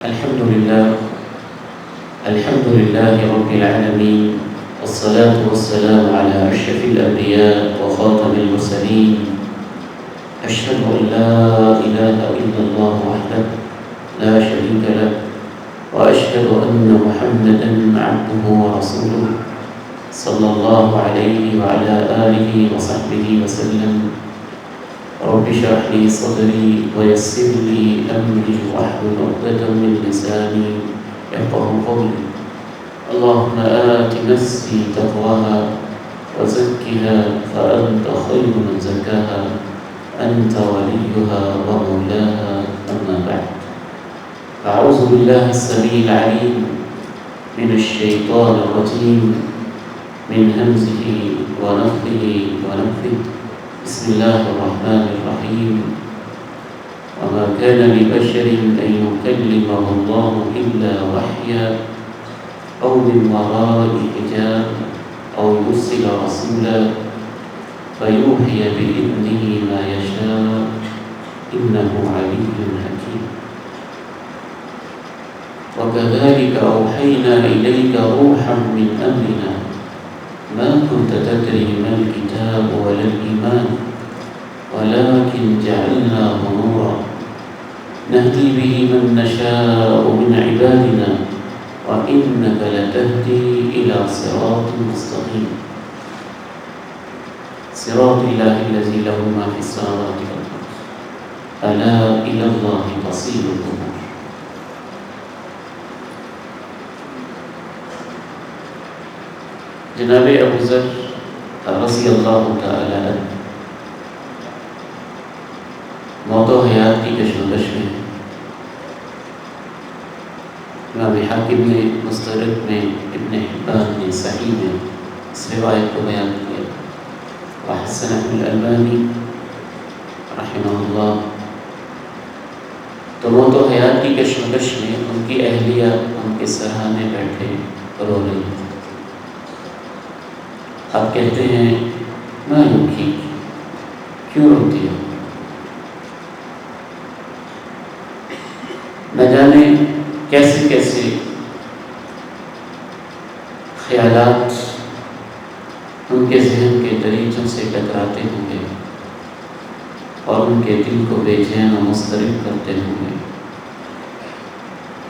الحمد لله رب العالمين، والصلاة والسلام على أشرف الأنبياء وخاتم المرسلين. أشهد أن لا إله إلا الله وحده لا شريك له، وأشهد أن محمدا عبده ورسوله صلى الله عليه وعلى آله وصحبه وسلم. رب اشرح لي صدري ويسر لي أمري واحلل عقدة من لساني يفقهوا قولي. اللهم آت نفسي تقواها وزكها فأنت خير من زكاها، أنت وليها ومولاها. أما بعد، أعوذ بالله السميع العليم من الشيطان الرجيم، من همزه ونفخه ونفثه. بسم الله الرحمن الرحيم. وما كان لبشر أن يكلمه الله إلا وحيا أو من وراء حجاب أو يرسل رسولا فيوحي بإذنه ما يشاء، إنه علي حكيم. وكذلك أوحينا إليك روحا من أمرنا ما كنت تدري ما الكتاب ولا الإيمان ولكن جعلناه نورا نهدي به من نشاء من عبادنا وإنك لتهدي إلى صراط مستقيم. صراط الله الذي له ما في السماوات والأرض، ألا إلى الله تصير الأمور. جناب ابو ذر رضی اللہ تعالی عنہ موت و حیات کی کشمکش میں امام حاکم نے مستدرک میں، ابن حبان نے صحیح میں اس روایت کو بیان کیا، وحسنہ الالبانی رحمہ اللہ. تو موت و حیات کی کشمکش میں ان کی اہلیہ ان کے سرہانے بیٹھے رو رہی تھی. آپ کہتے ہیں میں روکی، کیوں روتی ہوں؟ نہ جانے کیسے کیسے خیالات ان کے ذہن کے دریچوں سے ٹکراتے ہوں گے اور ان کے دل کو بے چین و مضطرب کرتے ہوں گے.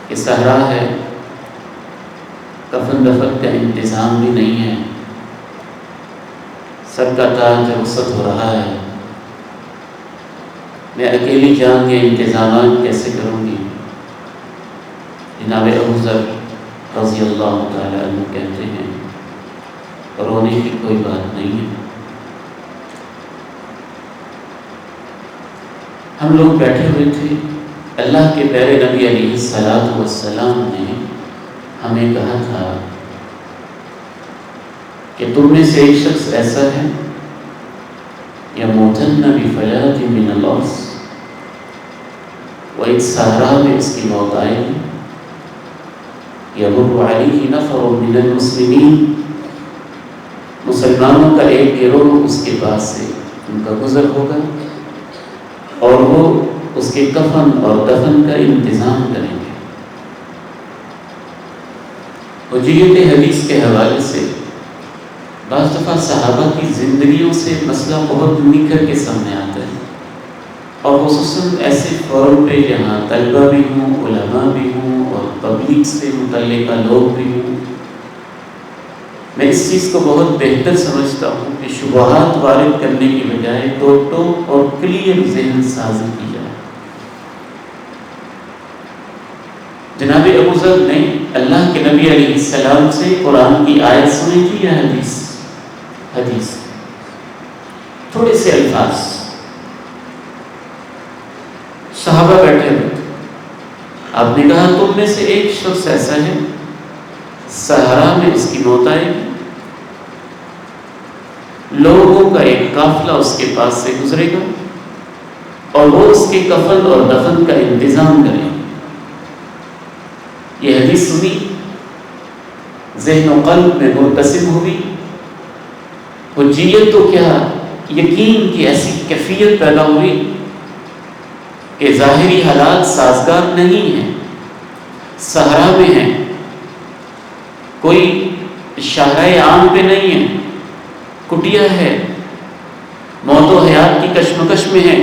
کہ صحرا ہے، کفن دفن کا انتظام بھی نہیں ہے، سر کا تاج رخصت ہو رہا ہے، میں اکیلی جان کے انتظامات کیسے کروں گی؟ جناب ابو ذر رضی اللہ تعالی عنہ کہتے ہیں رونے کی کوئی بات نہیں ہے. ہم لوگ بیٹھے ہوئے تھے، اللہ کے پیارے نبی علیہ الصلوۃ والسلام نے ہمیں کہا تھا کہ تم میں سے ایک شخص ایسا ہے یموتن بفلاۃ من الارض، وہ ایک صحرا میں اس کی موت آئے گی، یمر علیہ نفر من المسلمین، مسلمانوں کا ایک گروہ اس کے پاس سے ان کا گزر ہوگا اور وہ اس کے کفن اور دفن کا انتظام کریں گے. حجیت حدیث کے حوالے سے بعض دفعہ صحابہ کی زندگیوں سے مسئلہ بہت نکھر کے سامنے آتا ہے، اور خصوصاً ایسے فورم پہ جہاں طلبہ بھی ہوں، علماء بھی ہوں اور پبلک سے متعلقہ لوگ بھی ہوں. میں اس چیز کو بہت بہتر سمجھتا ہوں کہ شبہات وارد کرنے کی بجائے ٹوٹ اور کلیئر ذہن سازی کی جائے. جناب ابو ذر نے اللہ کے نبی علیہ السلام سے قرآن کی آیت سنی تھی یا حدیث؟ تھوڑے سے الفاظ. صحابہ بیٹھے ہوئے تھے، آپ نے کہا تم میں سے ایک شخص ایسا ہے صحرا میں اس کی موت آئے گی، لوگوں کا ایک قافلہ اس کے پاس سے گزرے گا اور وہ اس کے کفن اور دفن کا انتظام کریں گے. یہ حدیث سنی، ذہن و قلب میں مرتسم ہوئی، حجیت تو کیا یقین کی ایسی کیفیت پیدا ہوئی کہ ظاہری حالات سازگار نہیں ہیں صحرا میں ہیں، کوئی شاہراہ عام پہ نہیں ہے، کٹیا ہے، موت و حیات کی کشمکش میں ہے،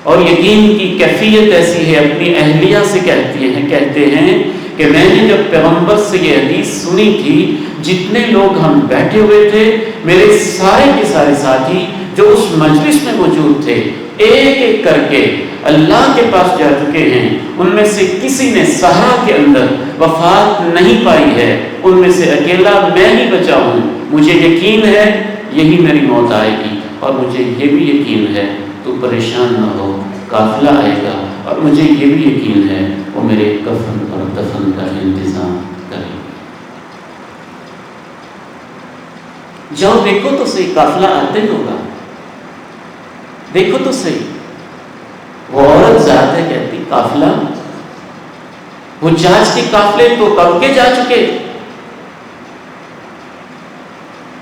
اور یقین کی کیفیت ایسی ہے، اپنی اہلیہ سے کہتے ہیں کہ میں نے جب پیغمبر سے یہ حدیث سنی تھی، جتنے لوگ ہم بیٹھے ہوئے تھے، میرے سارے کے سارے ساتھی جو اس مجلس میں موجود تھے، ایک ایک کر کے اللہ کے پاس جا چکے ہیں، ان میں سے کسی نے صحرا کے اندر وفات نہیں پائی ہے، ان میں سے اکیلا میں ہی بچا ہوں، مجھے یقین ہے یہی میری موت آئے گی، اور مجھے یہ بھی یقین ہے تو پریشان نہ ہو، قافلہ آئے گا، اور مجھے یہ بھی یقین ہے وہ میرے کفن اور دفن کا انتظام کرے گا۔ جاؤ دیکھو تو صحیح، قافلہ آتے ہوگا، دیکھو تو صحیح۔ وہ عورت ذات ہے، کہتی قافلہ، وہ جاج کے قافلے تو کب کے جا چکے،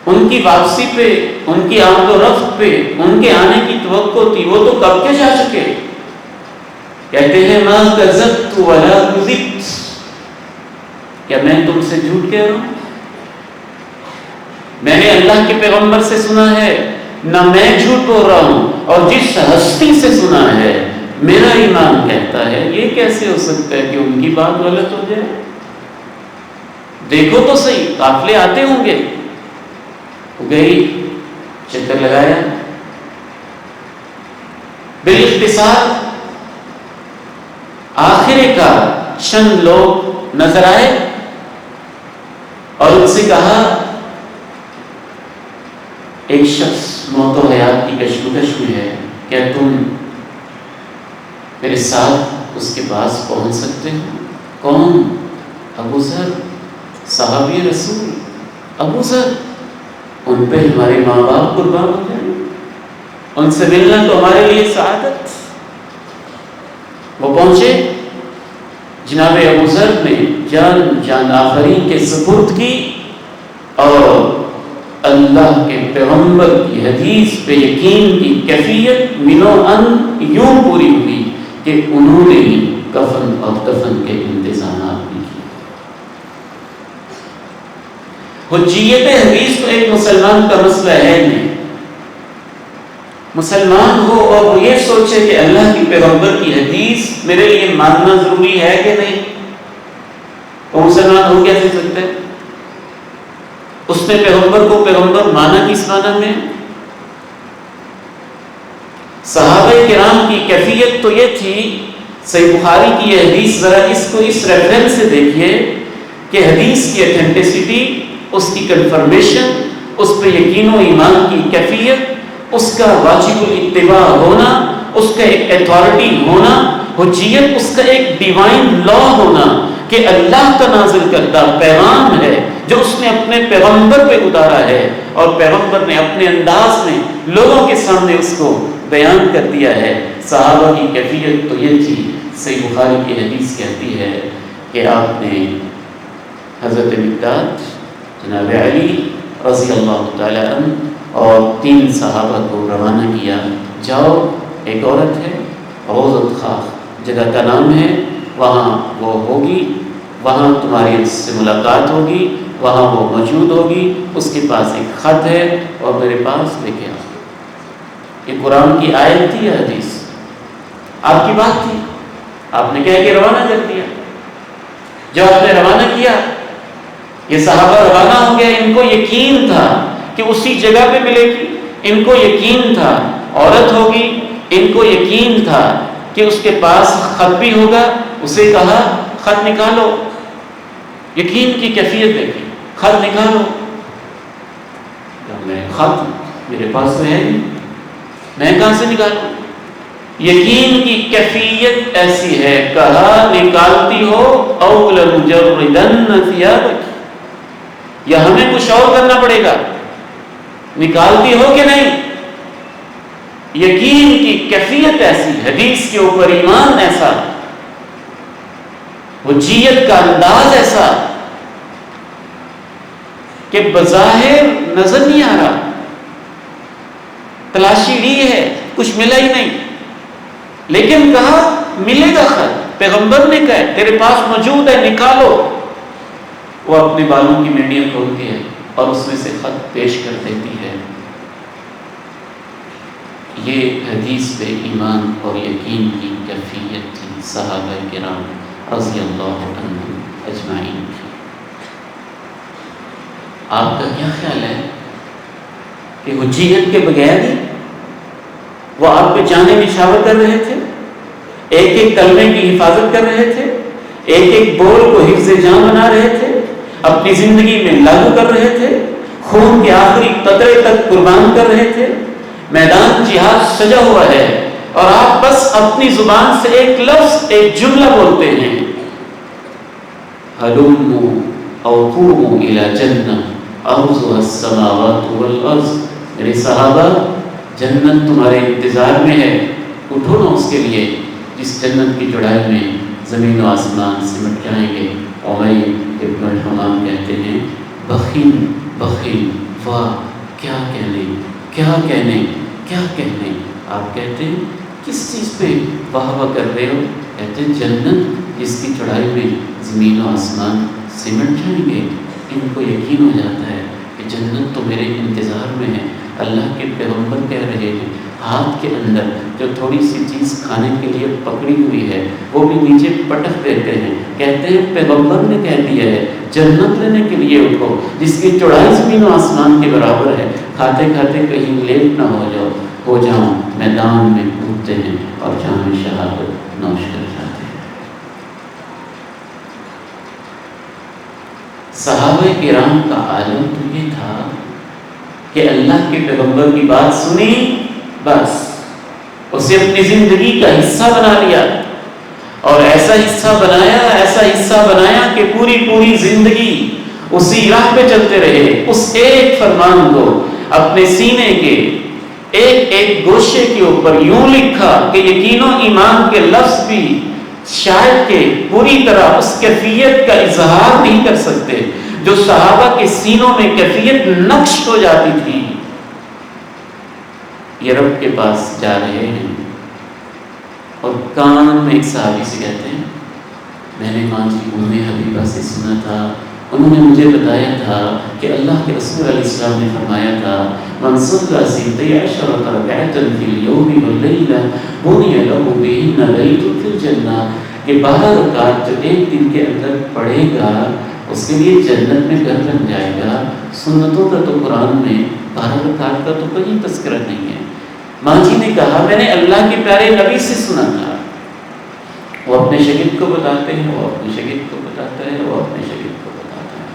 ان کی واپسی پہ، ان کی آمد و رفت پہ، ان کے آنے کی توقع تھی، وہ تو کب کے جا چکے۔ کہتے ہیں ما کذبت ولا کذبت، کیا میں تم سے جھوٹ کہہ رہا ہوں؟ میں نے اللہ کے پیغمبر سے سنا ہے، نہ میں جھوٹ بول رہا ہوں، اور جس ہستی سے سنا ہے میرا ایمان کہتا ہے، یہ کیسے ہو سکتا ہے کہ ان کی بات غلط ہو جائے؟ دیکھو تو صحیح، قافلے آتے ہوں گے۔ گئی، چکر لگایا، بالاختصار آخر کار چند لوگ نظر آئے اور ان سے کہا، ایک شخص موت و حیات کی کشمکش میں ہے، کیا تم میرے ساتھ اس کے پاس پہنچ سکتے ہو؟ کون؟ ابو ذر، صحابی رسول ابو ذر، ان پہ ہمارے ماں باپ قربان ہو جائیں، ان سے ملنا تو ہمارے لیے سعادت۔ وہ پہنچے، جناب ابو ذر نے جان آفرین کے سپرد کی، اور اللہ کے پیغمبر کی حدیث پہ یقین کی کیفیت منو ان یوں پوری ہوئی کہ انہوں نے ہی کفن اور دفن کے انتظامات بھی کیے۔ حجیت حدیث تو ایک مسلمان کا مسئلہ ہے نہیں۔ مسلمان ہو اور وہ یہ سوچے کہ اللہ کی پیغمبر کی حدیث میرے لیے ماننا ضروری ہے کہ نہیں، وہ مسلمان ہو کیسے سکتا ہے؟ اس نے پیغمبر کو پیغمبر مانا کس معنی میں؟ صحابہ کرام کی کیفیت تو یہ تھی، صحیح بخاری کی یہ حدیث ذرا اس کو اس ریفرنس سے دیکھیے کہ حدیث کی اتھینٹسٹی، اس کی کنفرمیشن، اس پہ یقین و ایمان کی کیفیت، اس کا واجب الاتباع ہونا، اس کا ایک ایتھارٹی ہونا، حجیت اس کا ایک ڈیوائن لا ہونا کہ اللہ کا نازل کردہ پیغام ہے جو اس نے اپنے پیغمبر پہ اتارا ہے، اور پیغمبر نے اپنے انداز میں لوگوں کے سامنے اس کو بیان کر دیا ہے۔ صحابہ کی کیفیت تو یہ تھی، صحیح بخاری کی حدیث کہتی ہے کہ آپ نے حضرت مقداد، جناب علی رضی اللہ تعالی عنہ اور 3 صحابہ کو روانہ کیا، جاؤ، ایک عورت ہے، روضۃ خاخ جگہ کا نام ہے، وہاں وہ ہوگی، وہاں تمہاری اس سے ملاقات ہوگی، وہاں وہ موجود ہوگی، اس کے پاس ایک خط ہے اور میرے پاس لے کے آؤ۔ یہ قرآن کی آیت تھی یا حدیث؟ آپ کی بات تھی، آپ نے کہہ کے روانہ کر دیا۔ جب آپ نے روانہ کیا، یہ صحابہ روانہ ہو گئے، ان کو یقین تھا کہ اسی جگہ پہ ملے گی، ان کو یقین تھا عورت ہوگی، ان کو یقین تھا کہ اس کے پاس خط بھی ہوگا۔ اسے کہا خط نکالو، یقین کی کیفیت دیکھی، خط نکالو۔ میں خط میرے پاس تو ہے نہیں، میں کہاں سے نکالوں؟ یقین کی کیفیت ایسی ہے، کہا نکالتی ہو او لنجردن ثیابک، یا ہمیں کچھ اور کرنا پڑے گا، نکالتی ہو کہ نہیں؟ یقین کی کیفیت ایسی، حدیث کے اوپر ایمان ایسا، حجیت کا انداز ایسا کہ بظاہر نظر نہیں آ رہا، تلاشی لی ہے، کچھ ملا ہی نہیں، لیکن کہا ملے گا خط، پیغمبر نے کہا تیرے پاس موجود ہے نکالو. وہ اپنے بالوں کی منڈیاں کھولتی ہے اور اس میں سے خط پیش کر دیتی ہے. یہ حدیث پہ ایمان اور یقین کی کیفیت تھی صحابہ کرام رضی اللہ عنہم اجمعین کی. آپ کا کیا خیال ہے کہ حجیت کے بغیر ہی وہ آپ پہ جانے نشاور کر رہے تھے, ایک ایک کلمے کی حفاظت کر رہے تھے, ایک ایک بول کو حفظ جان بنا رہے تھے, اپنی زندگی میں لاگو کر رہے تھے, خون کے آخری قطرے تک قربان کر رہے تھے, میدان جہاد سجا ہوا ہے اور آپ بس اپنی زبان سے ایک لفظ ایک جملہ بولتے ہیں ہلومو او قومو الی جنہ ارضها السماوات والارض. میرے صحابہ جنت تمہارے انتظار میں ہے, اٹھو نا اس کے لیے جس جنت کی چڑھائی میں زمین و آسمان سمٹ جائیں گے. عمیر ابن الحمام کہتے ہیں بخیل بخیل واہ کیا کہنے کیا کہنے کیا کہنے. آپ کہتے ہیں کس چیز پہ واہ واہ کر رہے ہو؟ کہتے ہیں جنت جس کی چڑھائی میں زمین و آسمان سمٹ جائیں گے. ان کو یقین ہو جاتا ہے کہ جنت تو میرے انتظار میں ہے. اللہ کے پیغمبر کہہ رہے ہیں ہاتھ کے اندر جو تھوڑی سی چیز کھانے کے لیے پکڑی ہوئی ہے وہ بھی نیچے پٹک دیتے ہیں. کہتے ہیں پیغمبر نے کہہ دیا ہے جنت لینے کے لیے اٹھو جس کی چوڑائی زمین و آسمان کے برابر ہے. کھاتے کھاتے کہیں لیٹ نہ ہو جاؤں میدان میں کودتے ہیں اور جام شہادت نوش کر جاتے ہیں. صحابہ کرام کا عالم تو یہ تھا کہ اللہ کے پیغمبر کی بات سنی بس اسے اپنی زندگی کا حصہ بنا لیا اور ایسا حصہ بنایا کہ پوری زندگی اسی راہ پہ چلتے رہے. اس ایک فرمان کو اپنے سینے کے ایک ایک گوشے کے اوپر یوں لکھا کہ یقین و ایمان کے لفظ بھی شاید کہ پوری طرح اس کیفیت کا اظہار نہیں کر سکتے جو صحابہ کے سینوں میں کیفیت نقش ہو جاتی تھی. یہ رب کے پاس جا رہے ہیں اور کان میں ایک صحابی سے کہتے ہیں میں نے ماں جی ام حبیبہ سے سنا تھا, انہوں نے مجھے بتایا تھا کہ اللہ کے رسول علیہ السلام نے فرمایا تھا من صلی سنتی عشرۃ رکعۃ فی اليوم واللیلہ بنی لہ بہن بیت فی الجنہ کہ 12 رکعت جو ایک دن کے اندر پڑھے گا اس کے لیے جنت میں گھر بن جائے گا. سنتوں کا تو قرآن میں 12 رکعت کا تو کوئی تذکرہ نہیں ہے. ماں جی نے کہا میں نے اللہ کے پیارے نبی سے سنا تھا. وہ اپنے شاگرد کو بتاتے ہیں, وہ اپنے شاگرد کو بتاتا ہے, وہ اپنے شاگرد کو بتاتا ہے.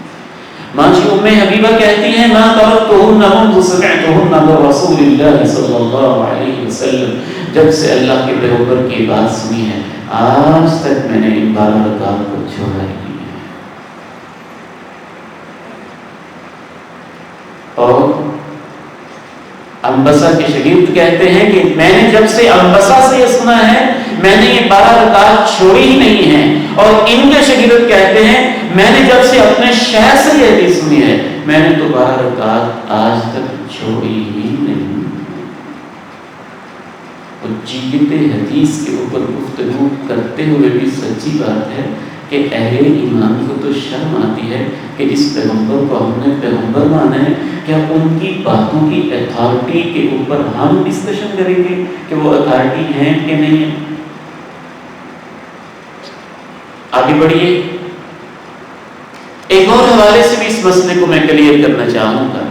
ماں جی ام حبیبہ کہتی ہیں ما ترکتہن منذ سمعتہن من رسول اللہ صلی اللہ علیہ وسلم, جب سے اللہ کے پیغمبر کی بات سنی ہے آج تک میں نے ان 12 رکعت کو چھوڑا نہیں ہے. اور انبسا کے شاگرد کہتے ہیں کہ میں نے جب سے انبسا سے یہ سنا ہے میں نے یہ 12 رکعت چھوڑی ہی نہیں ہے. اور ان کے شاگرد کہتے ہیں میں نے جب سے اپنے شیخ سے یہ حدیث سنی ہے میں نے تو 12 رکعت آج تک چھوڑی ہی نہیں. حجیت حدیث کے اوپر گفتگو کرتے ہوئے بھی سچی بات ہے کہ اہل ایمان کو تو شرم آتی ہے کہ اس پیغمبر کو ہم نے پیغمبر مانا ہے, کیا ان کی باتوں کی اتھارٹی کے اوپر ہم ڈسکشن کریں گے کہ وہ اتھارٹی ہیں کہ نہیں ہے. آگے بڑھیے. ایک اور حوالے سے بھی اس مسئلے کو میں کلیئر کرنا چاہوں گا.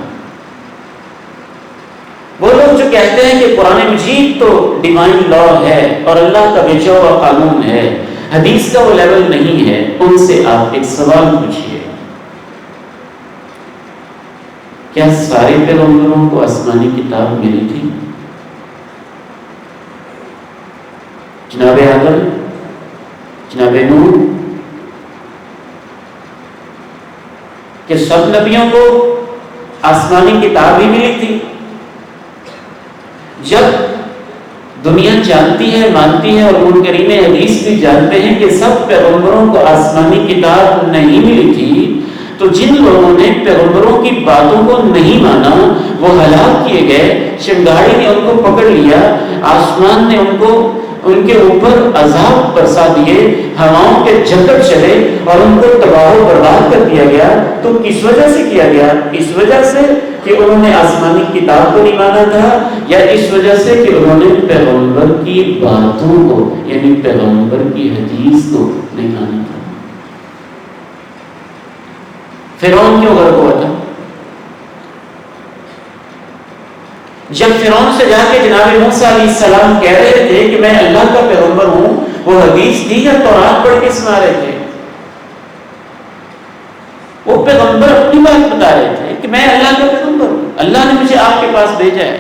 وہ لوگ جو کہتے ہیں کہ قرآن مجید تو ڈیوائن لا ہے اور اللہ کا بےجوڑا قانون ہے, حدیث کا وہ لیول نہیں ہے, ان سے آپ ایک سوال پوچھیے کیا سارے پیغمبروں کو آسمانی کتاب ملی تھی؟ جناب آدم, جناب نوح, کہ سب نبیوں کو آسمانی کتاب ہی ملی تھی؟ جب دنیا جانتی ہے مانتی ہے اور منکرین حدیث بھی جانتے ہیں کہ سب پیغمبروں کو آسمانی کتاب نہیں ملی تھی تو جن لوگوں نے پیغمبروں کی باتوں کو نہیں مانا وہ ہلاک کیے گئے. شنگھاڑی نے ان کو پکڑ لیا, آسمان نے ان کو ان کے اوپر عذاب برسا دیے، ہواؤں کے جھکڑ چلے اور ان کو تباہ و برباد کر دیا گیا، تو کس وجہ سے کیا گیا؟ اس وجہ سے کہ انہوں نے آسمانی کتاب کو نہیں مانا تھا، یا اس وجہ سے کہ انہوں نے پیغمبر کی باتوں کو یعنی پیغمبر کی حدیث کو نہیں مانا تھا؟ فرعون کیوں غرق ہوا تھا؟ جب فرعون سے جا کے جناب موسیٰ علیہ السلام کہہ رہے تھے کہ میں اللہ کا پیغمبر ہوں، وہ حدیث دی یا تورات پڑھ کے سنا رہے تھے؟ وہ پیغمبر اپنی بات بتا رہے تھے کہ میں اللہ کا پیغمبر ہوں، اللہ نے مجھے آپ کے پاس بھیجا ہے،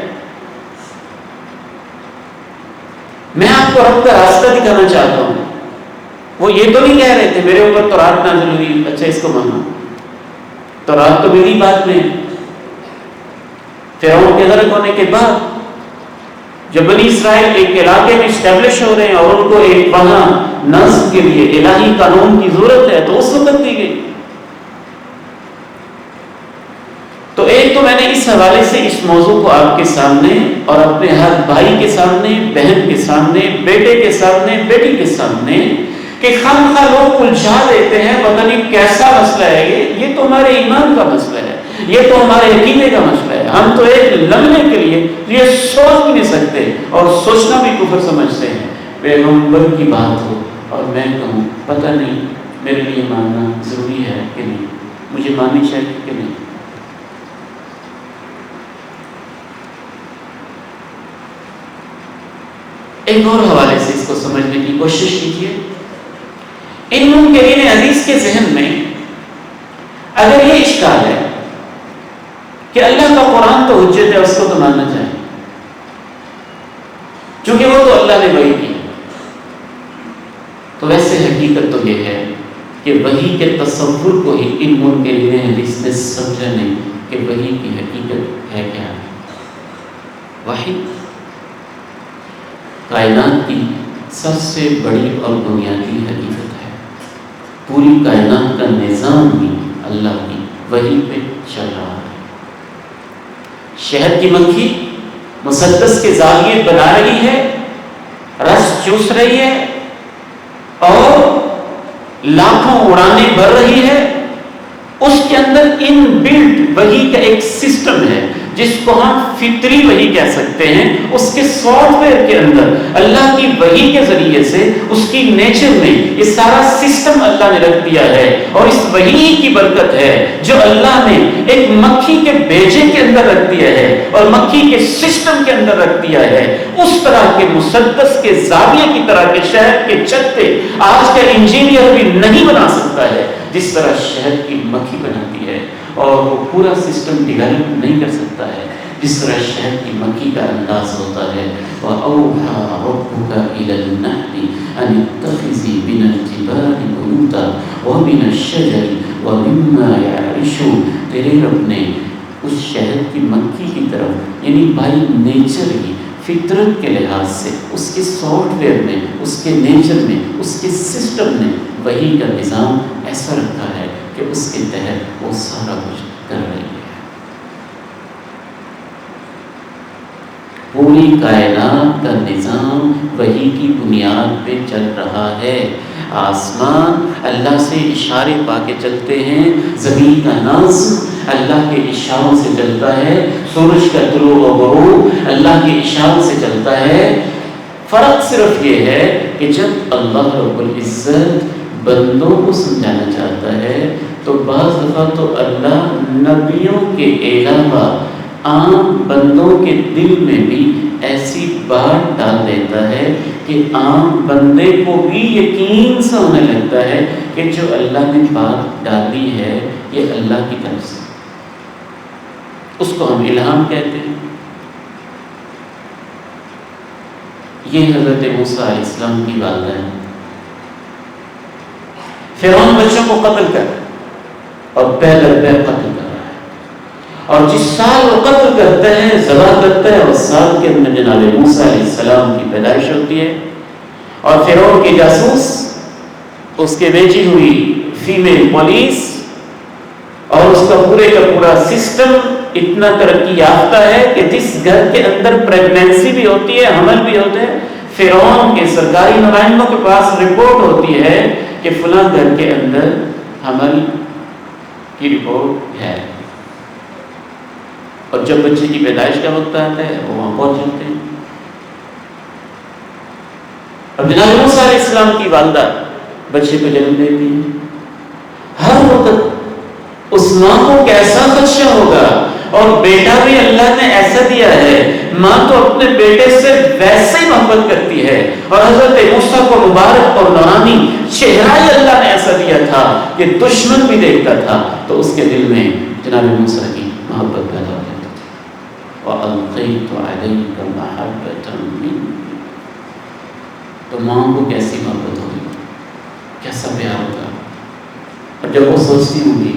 میں آپ کو رب کا راستہ دکھانا چاہتا ہوں۔ وہ یہ تو نہیں کہہ رہے تھے میرے اوپر تورات نازل ہوئی، اچھا اس کو مانو، تورات تو میری بات میں۔ فرعون کے غرق ہونے کے بعد جب بنی اسرائیل ایک علاقے میں اسٹیبلش ہو رہے ہیں اور ان کو ایک وہاں نظم کے لیے الہی قانون کی ضرورت ہے، تو اس وقت دی گئی۔ تو ایک تو میں نے اس حوالے سے اس موضوع کو آپ کے سامنے اور اپنے ہر بھائی کے سامنے، بہن کے سامنے، بیٹے کے سامنے، بیٹی کے سامنے کہ خامخواہ لوگ الجھا دیتے ہیں، پتہ نہیں کیسا مسئلہ ہے یہ تو ہمارے ایمان کا مسئلہ ہے، یہ تو ہمارے عقیدے کا مسئلہ ہے، ہم تو ایک لمحے کے لیے یہ سوچ بھی نہیں سکتے اور سوچنا بھی کفر سمجھتے ہیں۔ پیغمبر کی بات ہو اور میں کہوں پتہ نہیں میرے لیے ماننا ضروری ہے کہ نہیں، مجھے ماننی چاہیے کہ نہیں۔ ایک اور حوالے سے اس کو سمجھنے کی کوشش کیجیے۔ ان منکرین حدیث کے ذہن میں اگر یہ اشکال ہے کہ اللہ کا قرآن تو حجت ہے، اس کو تو ماننا چاہیے چونکہ وہ تو اللہ نے وحی کی، تو ویسے حقیقت تو یہ ہے کہ وحی کے تصور کو ہی ان منکرین حدیث نے سمجھا نہیں کہ وحی کی حقیقت ہے کیا۔ وحی کائنات کی سب سے بڑی اور بنیادی حقیقت ہے، پوری کائنات کا نظام بھی اللہ کی وحی پہ چل رہا ہے۔ شہد کی مکھی مسدس کے زاویے بنا رہی ہے، رس چوس رہی ہے اور لاکھوں اڑانے بھر رہی ہے، اس کے اندر ان بلٹ وحی کا ایک سسٹم ہے جس کو ہم فطری وحی کہہ سکتے ہیں۔ اس کے سافٹ ویئر کے اندر اللہ کی وحی کے ذریعے سے اس کی نیچر میں یہ سارا سسٹم اللہ نے رکھ دیا ہے، اور اس وحی کی برکت ہے جو اللہ نے ایک مکھی کے بیجے کے اندر رکھ دیا ہے اور مکھی کے سسٹم کے اندر رکھ دیا ہے۔ اس طرح کے مسدس کے زاویے کی طرح کے شہد کے چتے آج کا انجینئر بھی نہیں بنا سکتا ہے جس طرح شہد کی مکھی بناتی ہے، اور وہ پورا سسٹم ڈیولپ نہیں کر سکتا ہے جس طرح شہد کی مکھی کا انداز ہوتا ہے۔ وَأَوْحَىٰ رَبُّكَ إِلَى النَّحْلِ أَنِ اتَّخِذِي مِنَ الْجِبَالِ بُيُوتًا وَمِنَ الشَّجَرِ وَمِمَّا يَعْرِشُونَ، تیرے رب نے اس شہد کی مکھی کی طرف یعنی بائی نیچر ہی فطرت کے لحاظ سے اس کے سافٹ ویئر میں، اس کے نیچر میں، اس کے سسٹم میں وحی کا نظام ایسا رکھا ہے کہ اس کے تحت وہ سارا کچھ کر رہی ہے۔ پوری کائنات کا نظام وحی کی بنیاد پہ چل رہا ہے۔ آسمان اللہ سے اشارے پا کے چلتے ہیں، زمین کا نظم اللہ کے اشاروں سے چلتا ہے، سورج کا طلوع و غروب اللہ کے اشاروں سے چلتا ہے۔ فرق صرف یہ ہے کہ جب اللہ رب العزت بندوں کو سمجھانا چاہتا ہے تو بعض دفعہ تو اللہ نبیوں کے علاوہ عام بندوں کے دل میں بھی ایسی بات ڈال دیتا ہے کہ عام بندے کو بھی یقین سا ہونے لگتا ہے کہ جو اللہ نے بات ڈالی ہے یہ اللہ کی طرف سے، اس کو ہم الہام کہتے ہیں۔ یہ حضرت موسیٰ علیہ السلام کی والدہ ہے۔ فرعون بچوں کو قتل کر اور پہلے قتل کر رہا ہے، اور جس سال وہ قتل کرتا ہے، ذبح کرتا ہے، اس سال کے اندر جناب موسیٰ علیہ السلام کی پیدائش ہوتی ہے، اور فرعون کی جاسوس اس کے بیچی ہوئی فیمیل پولیس اور اس کا پورے کا پورا سسٹم اتنا ترقی یافتہ ہے کہ جس گھر کے اندر پریگنینسی بھی ہوتی ہے، حمل بھی ہوتے ہیں، فرعون کے سرکاری نمائندوں کے پاس رپورٹ ہوتی ہے کہ فلاں گھر کے اندر حمل کی رپورٹ ہے، اور جب بچے کی پیدائش کا وقت آتا ہے وہ وہاں پہنچ جاتے ہیں۔ اب جناب موسیٰ علیہ السلام کی والدہ بچے کو جنم دیتی ہے، ہر وقت اس ماں کو کیسا خدشہ ہوگا، اور بیٹا بھی اللہ نے ایسا دیا ہے، ماں تو اپنے بیٹے سے ویسے ہی محبت کرتی ہے، اور حضرت موسیٰ کو مبارک اور نورانی چہرہ ہی اللہ نے ایسا دیا تھا کہ دشمن بھی دیکھتا تھا تو اس کے دل میں جناب موسیٰ کی محبت پیدا ہو جاتی تھی۔ وَأَلْقَيْتُ عَلَيْكَ مَحَبَّةً مِّنِّي، تو ماں کو کیسی محبت ہوگی، کیسا پیار ہوگا۔ اور جب وہ سوچتی ہوں گی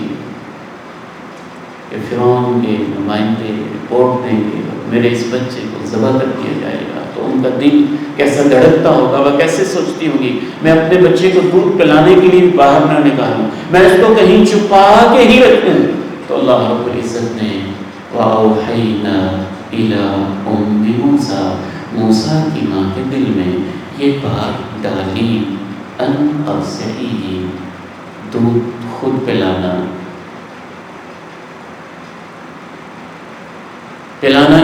کہ فرعون کے نمائندے رپورٹ دیں گے اور میرے اس بچے کو ذبح کر دیا جائے گا، تو ان کا دل کیسا دھڑکتا ہوگا، وہ کیسے سوچتی ہوں گی میں اپنے بچے کو دودھ پلانے کے لیے باہر نہ نکالوں، میں اس کو کہیں چھپا کے ہی رکھوں۔ تو اللہ رب العزت نے وَأَوْحَيْنَا إِلَىٰ أُمِّ مُوسَىٰ، موسیٰ کی ماں کے دل میں یہ بات ڈالی ان ارضعیہ، دودھ خود پلانا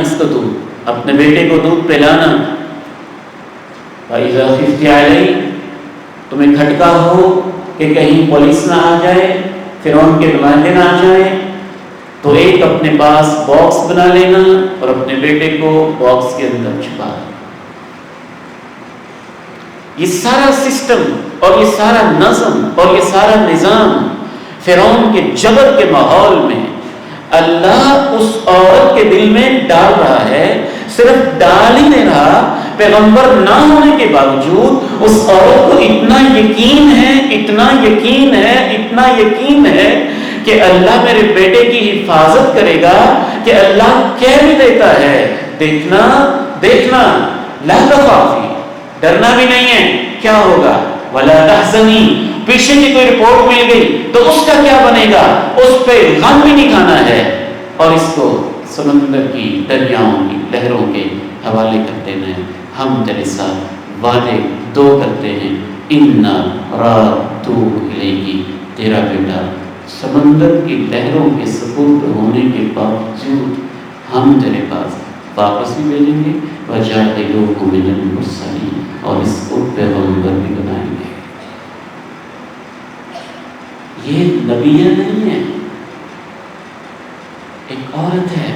اس کو دودھ، اپنے بیٹے کو دودھ پلانا۔ فَإِذَا خِفْتِ عَلَيْهِ، تمہیں کھٹکا ہو کہ کہیں پولیس نہ آ جائے، فرعون کے نمائندے نہ آ جائیں، تو ایک اپنے پاس باکس بنا لینا اور اپنے بیٹے کو باکس کے اندر چھپا دینا۔ یہ سارا سسٹم اور یہ سارا نظم اور یہ سارا نظام فرعون کے جبر کے ماحول میں اللہ اس عورت کے دل میں ڈال رہا ہے، صرف ڈال ہی نہیں رہا، پیغمبر نہ ہونے کے باوجود اس عورت کو اتنا یقین ہے، اتنا یقین ہے، اتنا یقین ہے کہ اللہ میرے بیٹے کی حفاظت کرے گا، کہ اللہ کہہ بھی دیتا ہے دیکھنا دیکھنا لا تخافی، ڈرنا بھی نہیں ہے، کیا ہوگا ولا تحزنی، پیچھے کی کوئی رپورٹ مل گئی تو اس کا کیا بنے گا، اس پہ غم بھی نہیں کھانا ہے، اور اس کو سمندر کی دریاؤں کی لہروں کے حوالے کر دینا ہے۔ ہم تیرے ساتھ وعدے دو کرتے ہیں، انا رادوہ الیک، تیرا بیٹا سمندر کی لہروں کے سپرد ہونے کے باوجود ہم تیرے پاس واپس بھی بھیجیں گے، وجاعلوہ من المرسلین، اور اس کو پیغمبر بھی بنائیں گے۔ یہ نبیہ نہیں ہے، ایک عورت ہے،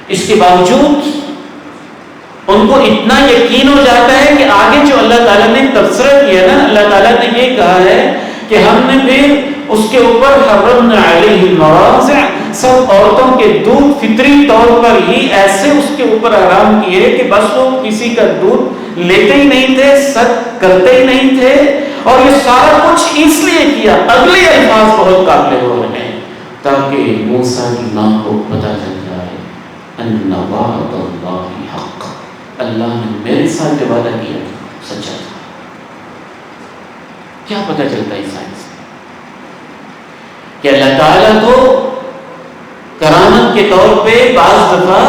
اس کے باوجود ان کو اتنا یقین ہو جاتا ہے کہ آگے جو اللہ تعالیٰ نے تبصرہ کیا نا، اللہ تعالیٰ نے یہ کہا ہے کہ ہم نے پھر اس کے اوپر حرمنا علیہ المراضع، سب عورتوں کے دودھ فطری طور پر ہی ایسے اس کے اوپر حرام کیے کہ بس وہ کسی کا دودھ لیتے ہی نہیں تھے، سک کرتے ہی نہیں تھے، اور یہ سارا کچھ اس لیے کیا، اگلے الفاظ بہت قابل ہو رہے ہیں، تاکہ موسیٰ کی ماں کو پتہ چل جائے ان وعد اللہ حق، اللہ نے میرے ساتھ جو وعدہ کیا تھا سچا تھا۔ کیا پتہ چلتا ہے سائنس کہ اللہ تعالیٰ کو کرامت کے طور پہ بعض دفعہ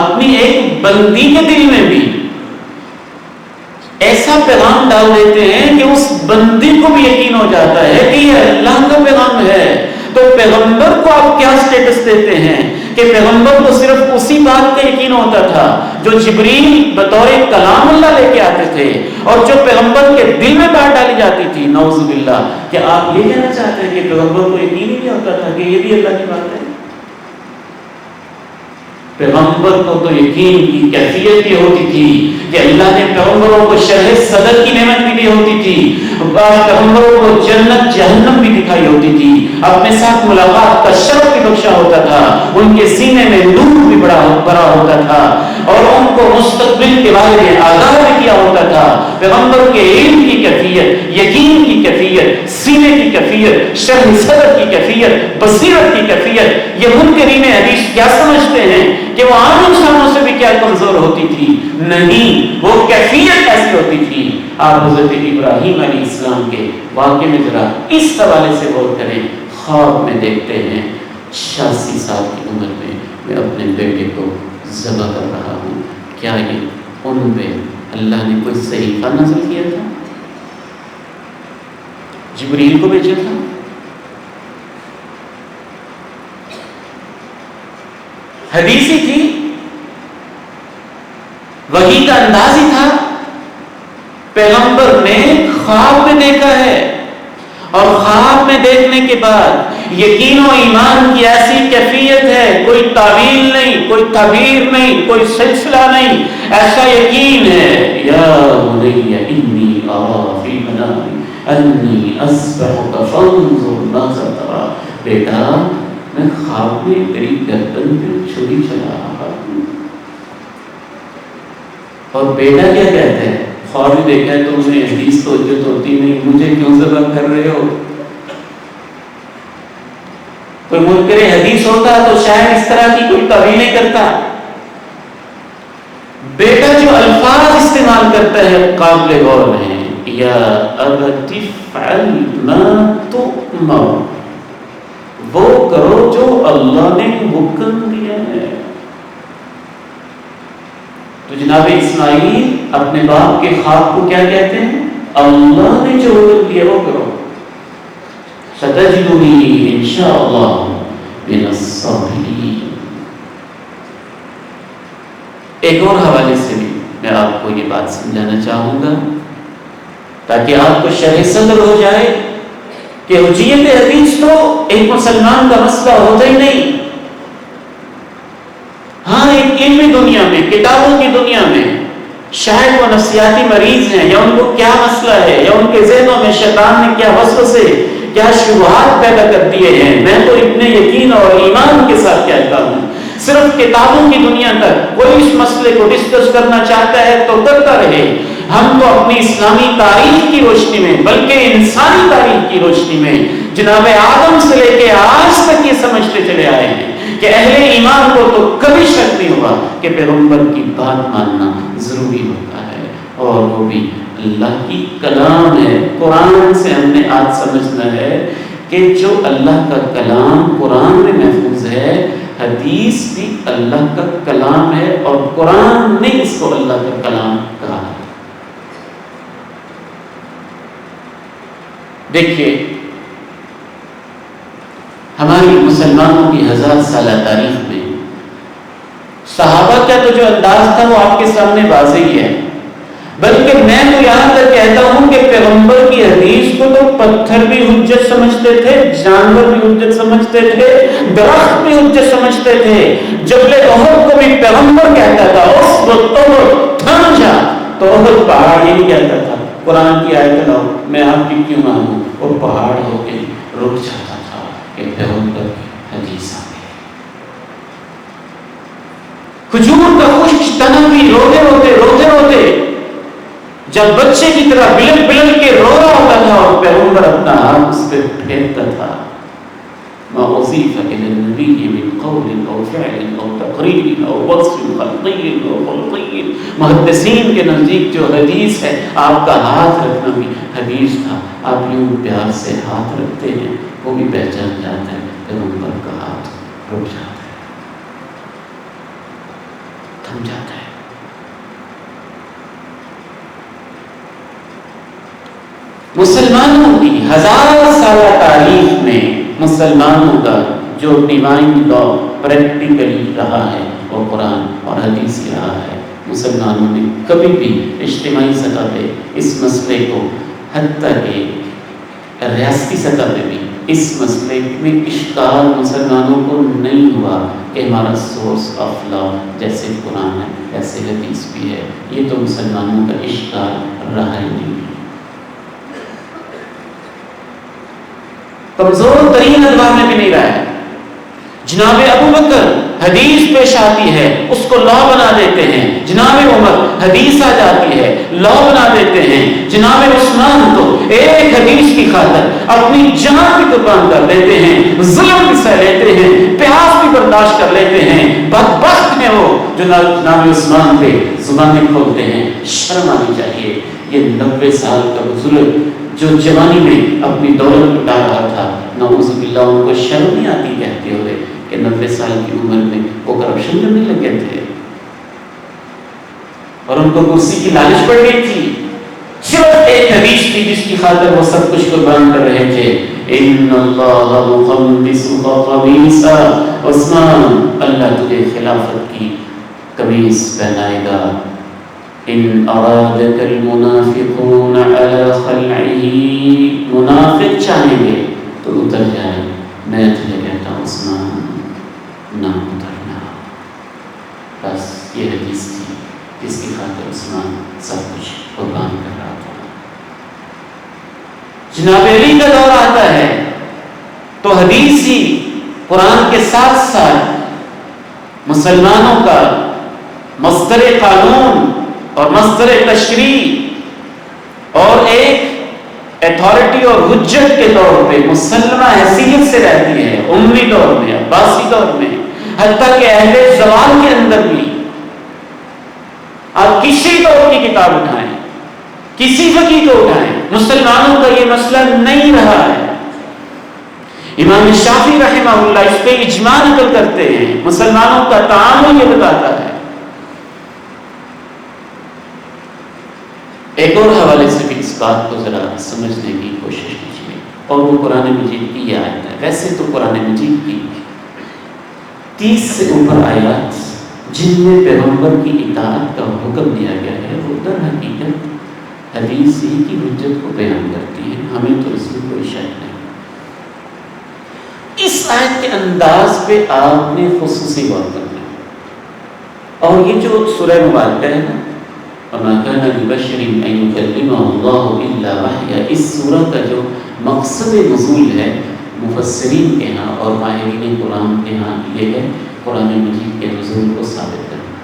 اپنی ایک بندی کے دل میں بھی ایسا پیغام ڈال دیتے ہیں کہ اس بندی کو بھی یقین ہو جاتا ہے کہ یہ اللہ کا پیغام ہے۔ تو پیغمبر کو آپ کیا سٹیٹس دیتے ہیں کہ پیغمبر کو صرف اسی بات کا یقین ہوتا تھا جو جبریل بطور کلام اللہ لے کے آتے تھے، اور جو پیغمبر کے دل میں بات ڈالی جاتی تھی، نعوذ باللہ۔ کہ آپ یہ کہنا چاہتے ہیں کہ پیغمبر کو یقین ہی نہیں ہوتا تھا کہ یہ بھی اللہ کی بات ہے؟ پیغمبر کو تو یقین کی کیفیت یہ ہوتی تھی کہ اللہ نے پیغمبروں کو شرح صدر کی نعمت بھی دی ہوتی تھی، پیغمبروں کو جنت جہنم بھی دکھائی ہوتی تھی، اپنے ساتھ ملاقات کا شرف بھی بخشا ہوتا تھا، ان کے سینے میں نور بھی بڑا ہوتا تھا، اور ان کو مستقبل کے بارے میں آگاہ بھی کیا ہوتا تھا۔ پیغمبر کے علم کی کیفیت، یقین کی کیفیت، سینے کی کیفیت، شرح صدر کی کیفیت، بصیرت کی کیفیت، یہ منکرین حدیث کیا سمجھتے ہیں کہ وہ عام انسانوں سے بھی کیا کمزور ہوتی تھی؟ نہیں، وہ کیفیت ایسی ہوتی تھی۔ آپ حضرت ابراہیم علیہ السلام کے واقعے میں ذرا اس حوالے سے غور کریں۔ خواب میں دیکھتے ہیں 86 سال کی عمر میں میں اپنے بیٹے کو ذبح کر رہا ہوں، کیا یہ ان پہ اللہ نے کوئی صحیفہ نازل کیا تھا؟ جبریل کو بھیجا تھا؟ حدیث ہی تھی، وحی کا انداز ہی تھا. پیغمبر نے خواب میں دیکھا ہے، اور خواب میں دیکھنے کے بعد یقین و ایمان کی ایسی کیفیت ہے، کوئی تعویل نہیں، کوئی تعبیر نہیں، کوئی سلسلہ نہیں، ایسا یقین ہے. یا بنی انی اری فی منامی انی اذبحک فانظر ماذا تری. بیٹا میں خواب میں تیری گردن پہ چھری چلا رہا ہوں. اور بیٹا کیا کہتے ہیں؟ خواب میں دیکھا ہے تو انہیں حدیث تو توجہ ہوتی نہیں، مجھے کیوں ذبح کر رہے ہو؟ کوئی منکر حدیث ہوتا تو شاید اس طرح کی کوئی تعویل نہیں کرتا. بیٹا جو الفاظ استعمال کرتا ہے قابل غور ہیں. یا ابت افعل ما تؤمر، وہ کرو جو اللہ نے حکم دیا ہے. تو جناب اسماعیل اپنے باپ کے خواب کو کیا کہتے ہیں؟ اللہ نے جو حکم دیا وہ کرو. ستجدنی انشاءاللہ من الصابرین. ایک اور حوالے سے بھی میں آپ کو یہ بات سمجھانا چاہوں گا تاکہ آپ کو شرح صدر ہو جائے کہ حجیت حدیث تو ایک مسلمان کا مسئلہ ہوتا ہی نہیں. ہاں ایک علمی دنیا میں، کتابوں کی دنیا میں شاید وہ نفسیاتی مریض ہیں، یا ان کو کیا مسئلہ ہے، یا ان کے ذہنوں میں شیطان نے کیا وسوسے، کیا شبہات پیدا کر دیے ہیں. میں تو اتنے یقین اور ایمان کے ساتھ کہتا ہوں صرف کتابوں کی دنیا تک کوئی اس مسئلے کو ڈسکس کرنا چاہتا ہے تو کرتا رہے. ہم تو اپنی اسلامی تاریخ کی روشنی میں، بلکہ انسانی تاریخ کی روشنی میں جناب آدم سے لے کے آج تک یہ سمجھتے چلے آئے ہیں کہ اہل ایمان کو تو کبھی شک نہیں ہوا کہ پیغمبر کی بات ماننا ضروری ہوتا ہے، اور وہ بھی اللہ کی کلام ہے. قرآن سے ہم نے آج سمجھنا ہے کہ جو اللہ کا کلام قرآن میں محفوظ ہے، حدیث بھی اللہ کا کلام ہے، اور قرآن نے اس کو اللہ کا کلام کہا. دیکھیے ہماری مسلمانوں کی 1000 سالہ تاریخ میں صحابہ کا تو جو انداز تھا وہ آپ کے سامنے واضح ہے. بلکہ میں تو یہاں تک کہتا ہوں کہ پیغمبر کی حدیث کو تو پتھر بھی حجت سمجھتے تھے، جانور بھی حجت سمجھتے تھے، درخت بھی حجت سمجھتے تھے. جبل احد کو بھی پیغمبر کہتا تھا اثبت احد، تھم جا. تو احد پہاڑ ہی نہیں کہتا تھا. قرآن کی آیت لاؤ میں آپ کی کیوں مانوں، اور پہاڑ ہو کے رک جاتا تھا کہ پیغمبر کی حدیث آ گئی. کھجور کا خشک تنا بھی روتے روتے جب بچے کی طرح بلن کے رو رہا ہوتا تھا، اور پیغمبر اپنا ہاتھ اس پہ پھیرتا تھا. ما اضيف الى النبي من قول او فعل او تقرير او وصف خلقي او خلقي. محدثین کے نزدیک جو حدیث ہے، آپ کا ہاتھ رکھنا بھی حدیث تھا. آپ یوں پیار سے ہاتھ رکھتے ہیں، وہ بھی پہچان جاتا ہے پیغمبر کا ہاتھ رک جاتا ہے، تھم جاتا ہے. مسلمانوں کی 1000 سالہ تاریخ میں مسلمانوں کا جو ڈیوائن لا پریکٹیکلی رہا ہے وہ قرآن اور حدیث ہی رہا ہے. مسلمانوں نے کبھی بھی اجتماعی سطح پہ اس مسئلے کو، حتیٰ کہ ریاستی سطح پہ بھی اس مسئلے میں اشکال مسلمانوں کو نہیں ہوا کہ ہمارا سورس آف لا جیسے قرآن ہے ایسے حدیث بھی ہے. یہ تو مسلمانوں کا اشکال رہا ہی نہیں. کمزور ترین ادوار میں بھی نہیں رہا ہے. جناب ابو بکر حدیث پیش آتی ہے اس کو لا بنا دیتے ہیں. جناب عمر حدیث آ جاتی ہے لا بنا دیتے ہیں. جناب عثمان تو ایک حدیث کی خاطر اپنی جان بھی قربان کر دیتے ہیں، ظلم بھی سہ لیتے ہیں، پیاس بھی برداشت کر لیتے ہیں. بدبخت ہیں وہ جو جناب عثمان پہ زبانیں کھولتے ہیں. شرم آنی چاہیے. یہ 90 سال کا بزرگ جو جوانی میں اپنی دولت لٹا رہا تھا، نعوذ باللہ ان کو شرم نہیں آتی کہتے ہوئے کہ 90 سال کی عمر میں وہ کرپشن کرنے لگے تھے. اور ان کو کرسی کی لالچ پڑ گئی تھی. صرف ایک حدیث تھی جس کی خاطر وہ سب کچھ قربان کر رہے تھے. ان اللہ مخمسک قمیص عثمان، اللہ تجھے خلافت کی قمیص پہنائے گا. ان ارادک المنافقون علی خلعہ، منافق چاہیں گے تو اتر جائے، میں تجھے کہتا ہوں عثمان نہ اترنا. بس یہ حدیث تھی جس کی خاطر عثمان سب کچھ قربان کر رہا تھا. جناب علی کا دور آتا ہے تو حدیث ہی قرآن کے ساتھ ساتھ مسلمانوں کا مصدر قانون اور مصدر تشریع اور ایک اتھارٹی اور حجت کے طور پہ مسلمہ حیثیت سے رہتی ہے. اموی دور میں، عباسی دور میں، حتیٰ کہ اہل زبان کے اندر بھی آپ کسی دور کی کتاب اٹھائیں، کسی فقیہ کو اٹھائیں، مسلمانوں کا یہ مسئلہ نہیں رہا ہے. امام شافعی رحمہ اللہ اس پہ اجماع نقل کرتے ہیں. مسلمانوں کا تعامل یہ بتاتا ہے. ایک اور حوالے سے بھی اس بات کو ذرا سمجھنے کی کوشش کیجیے، اور وہ قرآن مجید کی یہ آیت ہے. ویسے تو قرآن مجید کی 30 سے اوپر آیات جن میں پیغمبر کی اطاعت کا حکم دیا گیا ہے وہ در حقیقت حدیث ہی کی حجت کو بیان کرتی ہے. ہمیں تو اس میں کوئی شک نہیں. اس آیت کے انداز پہ آپ نے خصوصی غور کرنا ہے. اور یہ جو سورہ مبارکہ ہے نا، وَمَا كَانَ لِبَشَرٍ أَن يُكَلِّمَهُ اللَّهُ إِلَّا وَحْيًا، اس سورہ کا جو مقصد نزول ہے مفسرین کے ہاں اور ماہرین قرآن کے ہاں یہ ہے قرآن مجید کے نزول کو ثابت کرنا.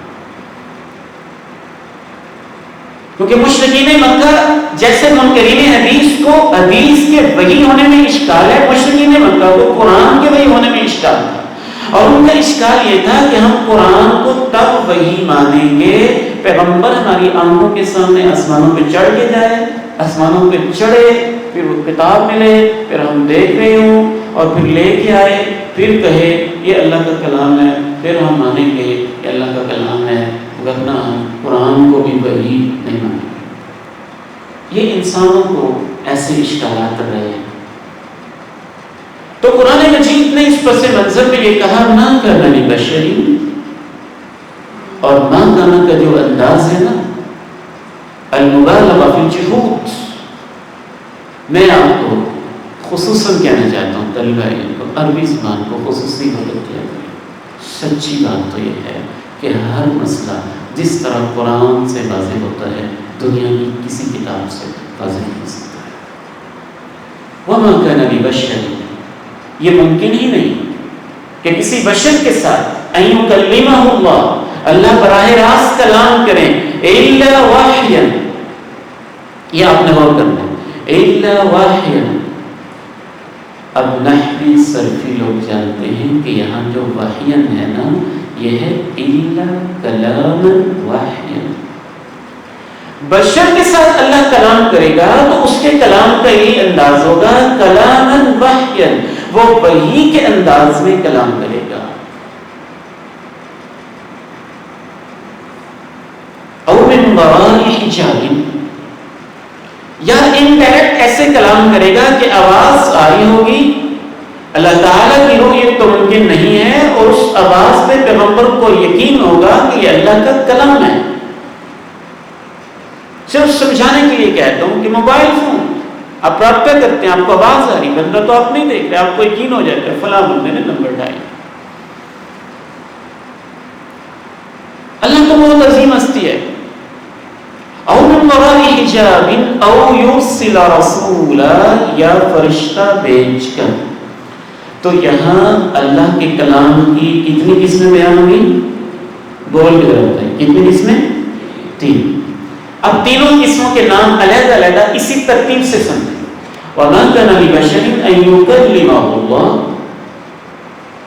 کیونکہ مشرکین مکہ جیسے منکرین حدیث کو حدیث کے وحی ہونے میں اشکال ہے، مشرکین مکہ کو قرآن کے وحی ہونے میں اشکال ہے. اور ان کا اشکال یہ تھا کہ ہم قرآن کو تب وحی مانیں گے پیغمبر ہماری آنکھوں کے سامنے آسمانوں پہ چڑھ کے جائے، آسمانوں پہ چڑھے، پھر وہ کتاب ملے، پھر ہم دیکھ رہے ہوں اور پھر لے کے آئے، پھر کہے یہ اللہ کا کلام ہے، پھر ہم مانیں گے یہ اللہ کا کلام ہے، ورنہ ہم قرآن کو بھی وحی نہیں مانیں گے. یہ انسانوں کو ایسے اشکالات رہے ہیں. تو قرآن مجید نے اس پس منظر میں یہ کہا مَا كَانَ لِبَشَرٍ، اور مَا كَانَ کا جو انداز ہے نا، المبالغہ فی الجحود. میں آپ کو خصوصاً کہنا چاہتا ہوں طلبہ علم کو، عربی زبان کو خصوصی مدد دیا گیا. سچی بات تو یہ ہے کہ ہر مسئلہ جس طرح قرآن سے واضح ہوتا ہے دنیا کی کسی کتاب سے واضح نہیں ہو سکتا ہے. وَمَا كَانَ لِبَشَرٍ، یہ ممکن ہی نہیں کہ کسی بشر کے ساتھ ان یکلمہ اللہ براہ راست کلام کریں الا وحیا. یہ آپ نے غور کرنا ہے، الا وحیا. اب نحوی صرفی لوگ جانتے ہیں کہ یہاں جو وحیا ہے نا یہ ہے الا کلام وحیا. بشر کے ساتھ اللہ کلام کرے گا تو اس کے کلام کا یہ انداز ہوگا کلاما وحیا، وہ وحی کے انداز میں کلام کرے گا. او من وراء حجاب، یا انڈائریکٹ ایسے کلام کرے گا کہ آواز آ رہی ہوگی، اللہ تعالیٰ کی رؤیت تو ممکن نہیں ہے، اور اس آواز پہ پیغمبر کو یقین ہوگا کہ یہ اللہ کا کلام ہے. صرف سمجھانے کے لیے کہتا ہوں کہ موبائل فون آپ رابطہ کرتے ہیں، آپ کو آواز آ رہی، بندہ تو آپ نہیں دیکھ رہے، آپ کو یقین ہو جاتا ہے فلاں بندے نے نمبر ڈائل. اللہ تو بہت عظیم ہستی ہے. او من وراء حجاب او یرسل رسولا، یا فرشتہ بھیج کر. تو یہاں اللہ کے کلام کی کتنی قسمیں بیان ہوئی؟ بول کے رہتا ہے کتنی قسمیں؟ 3. اب تینوں قسموں کے نام علیحدہ علیحدہ اسی ترتیب سے سمجھیں. وَمَا كَانَ لِبَشَرٍ أَن يُكَلِّمَهُ اللَّهُ،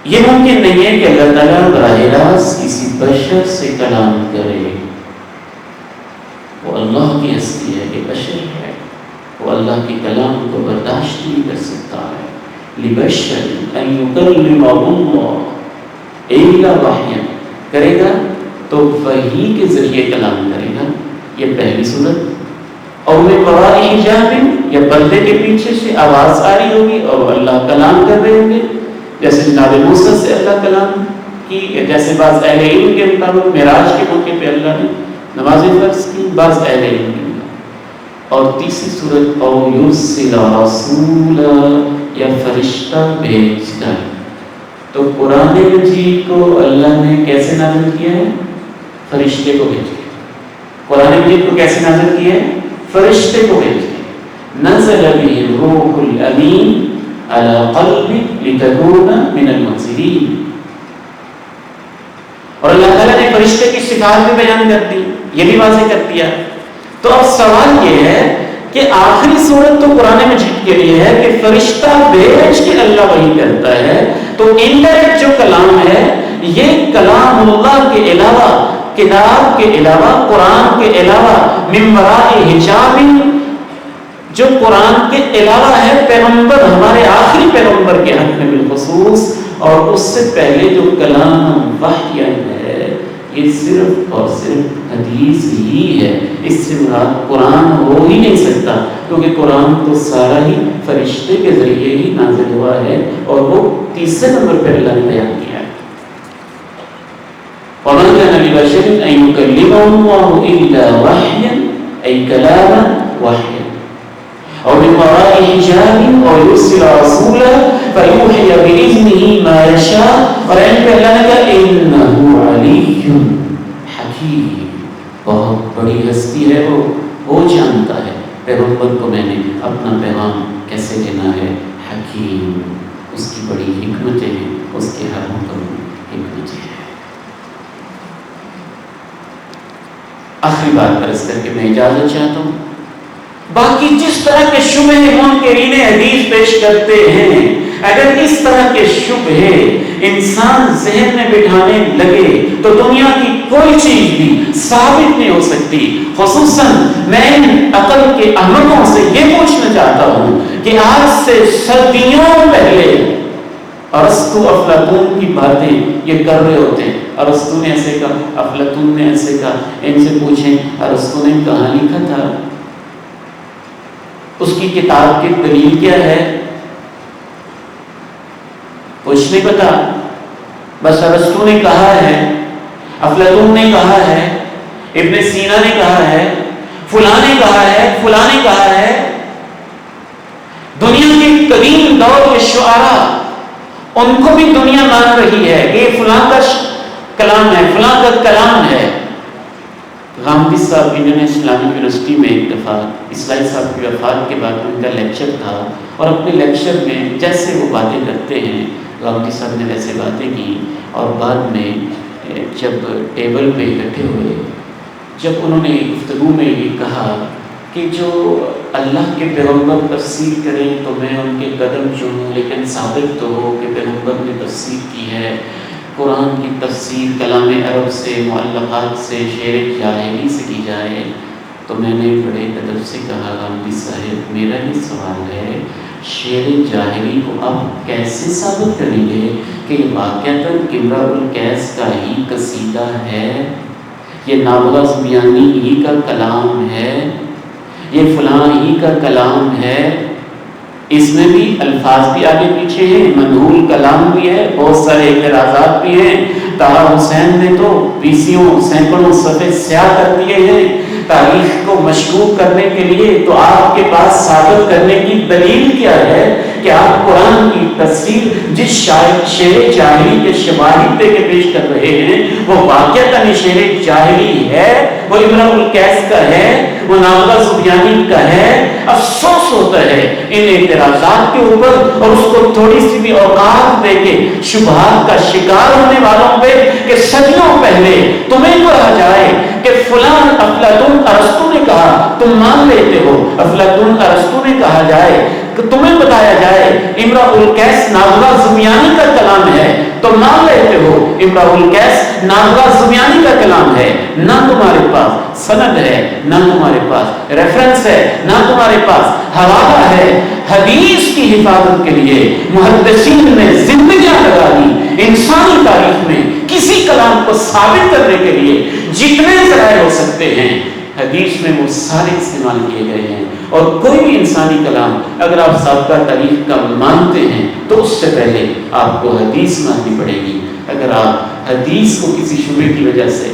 یہ ممکن نہیں ہے کہ اللہ تعالیٰ براہ راست کسی بشر سے کلام کرے. وہ اللہ کی ہستی ہے کہ بشر ہے، وہ اللہ کے کلام کو برداشت نہیں کر سکتا ہے. لِبَشَرٍ أَن يُكَلِّمَهُ اللَّهُ إِلَّا وَحْيًا، کرے گا تو وحی کے ذریعے کلام کرے گا. یہ پہلی صورت. اور میں وراء حجاب یا پردے کے پیچھے سے آواز آ رہی ہوگی اور اللہ کلام کر رہے ہوں گے، جیسے جناب موسیٰ سے اللہ کلام کی، جیسے بعض اہل علم کے مطابق معراج کے موقع پہ اللہ نے نماز فرض کی، بعض اہل علم کی. اور تیسری صورت او یرسل رسولا یا فرشتہ بھیج کر. تو قرآن مجید کو اللہ نے کیسے نازل کیا ہے؟ فرشتے کو بھیج کے. قرآن مجید کو کیسے نازل کیا ہے؟ فرشتے کو بھیج کے. نزل به الروح الامین علی قلبک لتکون من المنذرین. اور اللہ تعالیٰ نے فرشتے کی صفات بھی بیان کر دی، یہ بھی واضح کر دیا. تو اب سوال یہ ہے کہ آخری صورت تو قرآن مجید کے لیے ہے کہ فرشتہ بھیج کے اللہ وحی کرتا ہے، تو انڈائریکٹ جو کلام ہے یہ کلام اللہ کے علاوہ، کتاب کے علاوہ، قرآن کے علاوہ، من وراء حجاب، جو قرآن کے علاوہ ہے، پیغمبر ہمارے آخری پیغمبر کے حق میں بالخصوص، اور اس سے پہلے جو کلام وحی ہے یہ صرف اور صرف حدیث ہی ہے. اس سے مراد قرآن ہو ہی نہیں سکتا، کیونکہ قرآن تو سارا ہی فرشتے کے ذریعے ہی نازل ہوا ہے، اور وہ تیسرے نمبر پہ اللہ نے بیان کیا ہے. وَمَا كَانَ لِبَشَرٍ أَن يُكَلِّمَهُ اللَّهُ إِلَّا وَحْيًا أَيْ كَلَامًا وَحْيًا أَوْ مِن وَرَاءِ حِجَابٍ أَوْ يُرْسِلَ رَسُولًا فَيُوحِيَ بِإِذْنِهِ مَا يَشَاءُ. اور ان پہ اللہ نے کہا إِنَّهُ عَلِيٌّ حَكِيمٌ. بہت بڑی ہستی ہے وہ جانتا ہے پیغمبر کو میں نے اپنا پیغام کیسے دینا ہے. حکیم، اس کی بڑی حکمتیں ہیں، اس کے ہر حکم حکمتیں ہیں. آخری بات عرض کر کے میں اجازت چاہتا ہوں. باقی جس طرح کے شبہ منکرین حدیث پیش کرتے ہیں، اگر اس طرح کے شبہ انسان ذہن میں بٹھانے لگے تو دنیا کی کوئی چیز بھی ثابت نہیں ہو سکتی. خصوصاً میں عقل کے احمقوں سے یہ پوچھنا چاہتا ہوں کہ آج سے صدیوں پہلے ارسطو افلاطون کی باتیں یہ کر رہے ہوتے ہیں. ارسطو نے ایسے کہا، افلاطون نے ایسے کہا. ان سے پوچھیں ارسطو نے کہاں لکھا تھا، اس کی کتاب کی دلیل کیا ہے؟ کچھ نہیں پتا. بس ارسطو نے کہا ہے، افلاطون نے کہا ہے، ابن سینا نے کہا ہے، فلاں نے کہا ہے، فلاں نے کہا ہے. دنیا کے قدیم دور کے شعراء، ان کو بھی دنیا مان رہی ہے کہ یہ فلاں کا کلام ہے، فلاں کا کلام ہے. غامدی صاحب انڈین اسلامک یونیورسٹی میں ایک دفعہ اسلائی صاحب کی وفات کے بعد ان کا لیکچر تھا، اور اپنے لیکچر میں جیسے وہ باتیں کرتے ہیں غامدی صاحب نے ویسے باتیں کی. اور بعد میں جب ٹیبل پہ اکٹھے ہوئے، جب انہوں نے گفتگو میں یہ کہا کہ جو اللہ کے پیغمبر تفسیر کریں تو میں ان کے قدم چوموں، لیکن ثابت تو ہو کہ پیغمبر نے تفسیر کی ہے. قرآن کی تفسیر کلام عرب سے، معلقات سے، شعر جاہلی سے کی جائے. تو میں نے بڑے ادب سے کہا غامدی صاحب میرا یہ سوال ہے، شعر جاہلی کو آپ کیسے ثابت کریں گے کہ یہ واقعتاً امرؤ القیس کا ہی قصیدہ ہے، یہ نابغہ زبیانی ہی کا کلام ہے، یہ فلاں ہی کا کلام ہے؟ اس میں بھی الفاظ بھی آگے پیچھے ہیں، منحول کلام بھی ہے، بہت سارے اعتراضات بھی ہیں. طاہر حسین نے تو بیسیوں سینکڑوں صفحے سیاہ کر دیے ہیں تاریخ کو مشکوک کرنے کے لیے. تو آپ کے پاس ثابت کرنے کی دلیل کیا ہے کہ آپ قرآن کی تفسیر جس شعر جاہلی کے شواہد پہ کے پیش کر رہے ہیں وہ واقعتاً شعر جاہلی ہے، وہ امرؤ القیس کا ہے، وہ نابغہ زبیانی کا ہے. افسوس ہوتا ہے ان اعتراضات کے اوپر، اور اس کو تھوڑی سی بھی اوقات دے کے شبہات کا شکار ہونے والوں پہ کہ صدیوں پہلے تمہیں کہا جائے کہ فلاں افلاطون ارسطو نے کہا، تم مان لیتے ہو. افلاطون ارسطو نے کہا جائے کہ تمہیں بتایا جائے امرؤ القیس نابغہ زبیانی کا کلام ہے، تو مان لیتے ہو امرؤ القیس نابغہ زبیانی کا کلام ہے. نہ تمہارے پاس سند ہے، نہ تمہارے پاس ریفرنس ہے، نہ تمہارے پاس حوالہ ہے. حدیث کی حفاظت کے لیے محدثین نے زندگیاں لگا دی. انسانی تاریخ میں کسی کلام کو ثابت کرنے کے لیے جتنے ذرائع ہو سکتے ہیں حدیث میں وہ سارے استعمال کیے گئے ہیں. اور کوئی بھی انسانی کلام اگر آپ سابقہ تاریخ کا مانتے ہیں تو اس سے پہلے آپ کو حدیث ماننی پڑے گی. اگر آپ حدیث کو کسی شبہ کی وجہ سے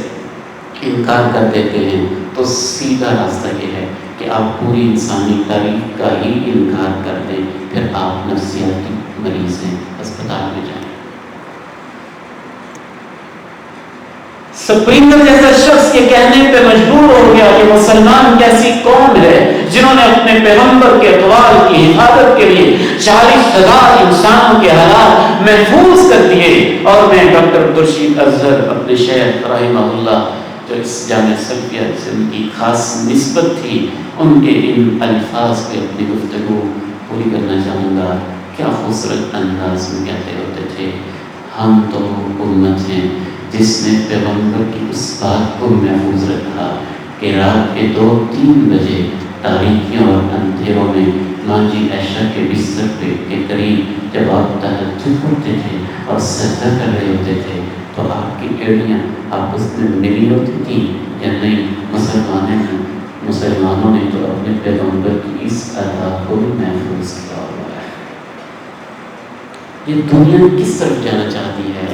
انکار کر دیتے ہیں تو سیدھا راستہ یہ ہے کہ آپ پوری انسانی تاریخ کا ہی انکار کر دیں. پھر آپ نفسیاتی مریض ہیں، اسپتال میں جائیں. سپرنگر جیسا شخص یہ کہنے پہ مجبور ہو گیا کہ مسلمان کیسی قوم ہے جنہوں نے اپنے پیغمبر کے اقوال کی حفاظت کے لیے 40,000 انسانوں کے حالات محفوظ کر دیے. اور میں ڈاکٹر عبدالرشید اظہر اپنے شیخ رحمہ اللہ جو اس جامعہ سلفیہ سے ان کی خاص نسبت تھی، ان کے ان الفاظ پہ اپنی گفتگو پوری کرنا چاہوں گا. کیا خوبصورت انداز میں کہتے ہوتے تھے، ہم تو امت ہیں جس نے پیغمبر کی اس بات کو محفوظ رکھا کہ رات کے 2-3 بجے تاریکیوں اور اندھیروں میں ماں جی عائشہ کے بستر پہ کے قریب جب آپ تہجد پڑھتے تھے اور سجدہ کر رہے ہوتے تھے تو آپ کی ایڑیاں آپس میں ملی ہوتی تھیں یا نہیں. مسلمانوں نے تو اپنے پیغمبر کی اس ادا کو بھی محفوظ کیا ہوا ہے. یہ دنیا کس طرف جانا چاہتی ہے؟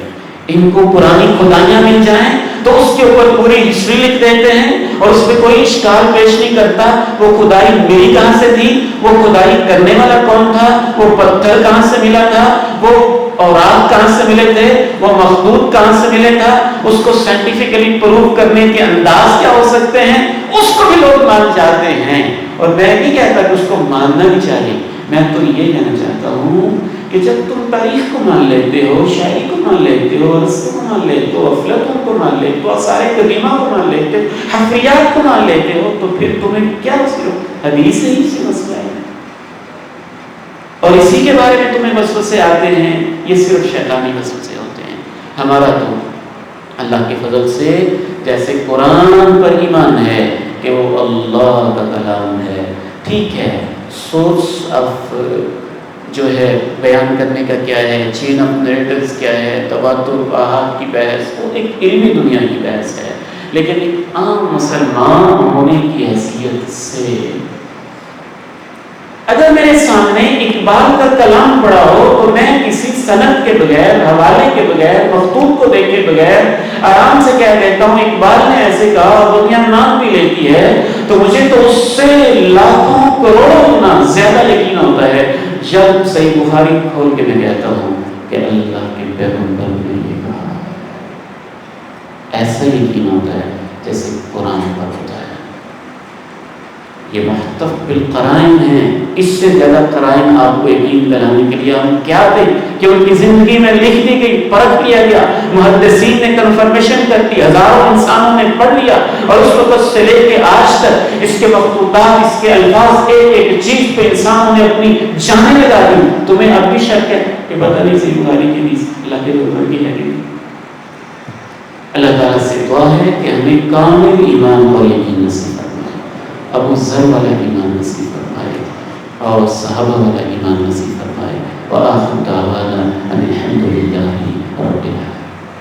ان کو پرانی خدائیاں مل جائیں تو اس کے اوپر پوری ہسٹری لکھ دیتے ہیں اور اس پہ کوئی اشکال پیش نہیں کرتا. وہ خدائی ملی کہاں سے تھی، وہ خدائی کرنے والا کون تھا، وہ پتھر کہاں سے ملا تھا، وہ اوراق کہاں سے ملے تھے، وہ مخلوط کہاں سے ملے تھا، اس کو سائنٹیفکلی پروف کرنے کے انداز کیا ہو سکتے ہیں، اس کو بھی لوگ مان جاتے ہیں. اور میں نہیں کہتا کہ اس کو ماننا بھی چاہیے، میں تو یہ کہنا چاہتا ہوں کہ جب تم تاریخ کو مان لیتے ہو، شاعری کو مان لیتے ہو، رسم کو مان لیتے ہو، افلاطون کو مان لیتے ہو، آثار قدیمہ کو مان لیتے ہو، حفریات کو مان لیتے ہو، تو پھر تمہیں کیا صرف حدیث ہی سے مسئلہ ہے؟ اور اسی کے بارے میں تمہیں وسوسے آتے ہیں، یہ صرف شیطانی وسوسے ہوتے ہیں. ہمارا تو اللہ کے فضل سے جیسے قرآن پر ایمان ہے کہ وہ اللہ کا کلام ہے، ٹھیک ہے، سورس آف جو ہے بیان کرنے کا کیا ہے، چین آف نیریٹیوز کیا ہے، تواتر آحاد کی بحث، وہ ایک علمی دنیا کی بحث ہے. لیکن ایک عام مسلمان ہونے کی حیثیت سے اگر میرے سامنے اقبال کا کلام پڑا ہو تو میں کسی سند کے بغیر، حوالے کے بغیر، مخطوط کو دیکھے بغیر آرام سے کہہ دیتا ہوں اقبال نے ایسے کہا اور دنیا مان بھی لیتی ہے، تو مجھے تو اس سے لاکھوں کروڑوں گنا زیادہ یقین ہوتا ہے جب صحیح بخاری کھول کے میں کہتا ہوں کہ اللہ کے پیغمبر نے یہ کہا. ایسا یقین ہوتا ہے جیسے قرآن پر ہوتا ہے. یہ محتف بالقرائن ہیں. اس سے زیادہ قرائن آپ کو یقین دلانے کے لیے ہم کیا دیں کہ ان کی زندگی میں لکھ دی گئی، پرکھ کیا گیا، محدثین نے کنفرمیشن کر دی، ہزاروں انسانوں نے پڑھ لیا اور اس وقت سے لے کے آج تک اس کے مخطوطات، اس کے الفاظ، ایک ایک چیز پہ انسانوں نے اپنی جانیں لگا دی. تمہیں اب بھی شک ہے کہ پتہ نہیں صحیح بخاری کی حدیث اللہ کے پیغمبر کی ہے کہ نہیں؟ اللہ تعالیٰ سے دعا ہے کہ ہمیں کامل ایمان اور یقین نصیب فرمائے، ابو ذر والا ایمان نصیب فرمائے اور صحابہ والا ایمان نصیب فرمائے. وآخر دعوانا